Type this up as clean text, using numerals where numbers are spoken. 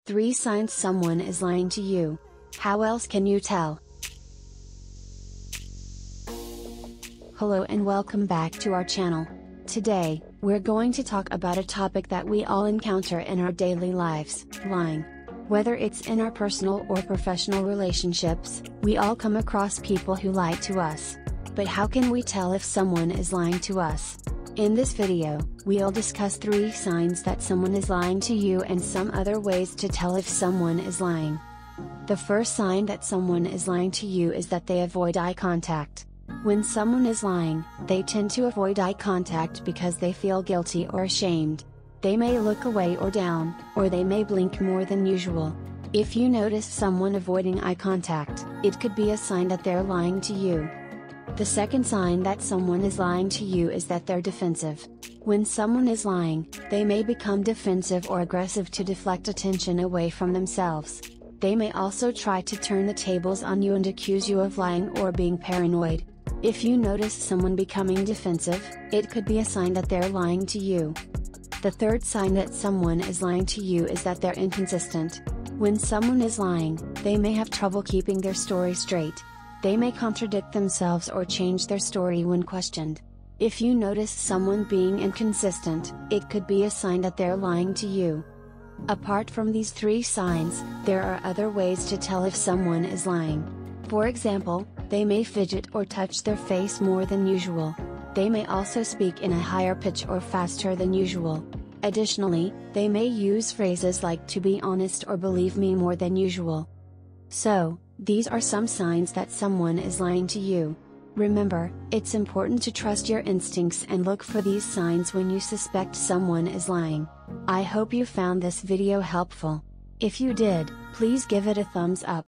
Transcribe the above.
3 signs someone is lying to you. How else can you tell? Hello and welcome back to our channel. Today, we're going to talk about a topic that we all encounter in our daily lives, lying. Whether it's in our personal or professional relationships, we all come across people who lie to us. But how can we tell if someone is lying to us? In this video, we'll discuss 3 signs that someone is lying to you and some other ways to tell if someone is lying. The first sign that someone is lying to you is that they avoid eye contact. When someone is lying, they tend to avoid eye contact because they feel guilty or ashamed. They may look away or down, or they may blink more than usual. If you notice someone avoiding eye contact, it could be a sign that they're lying to you. The second sign that someone is lying to you is that they're defensive. When someone is lying, they may become defensive or aggressive to deflect attention away from themselves. They may also try to turn the tables on you and accuse you of lying or being paranoid. If you notice someone becoming defensive, it could be a sign that they're lying to you. The third sign that someone is lying to you is that they're inconsistent. When someone is lying, they may have trouble keeping their story straight. They may contradict themselves or change their story when questioned. If you notice someone being inconsistent, it could be a sign that they're lying to you. Apart from these 3 signs, there are other ways to tell if someone is lying. For example, they may fidget or touch their face more than usual. They may also speak in a higher pitch or faster than usual. Additionally, they may use phrases like "to be honest" or "believe me" more than usual. So, these are some signs that someone is lying to you. Remember, it's important to trust your instincts and look for these signs when you suspect someone is lying. I hope you found this video helpful. If you did, please give it a thumbs up.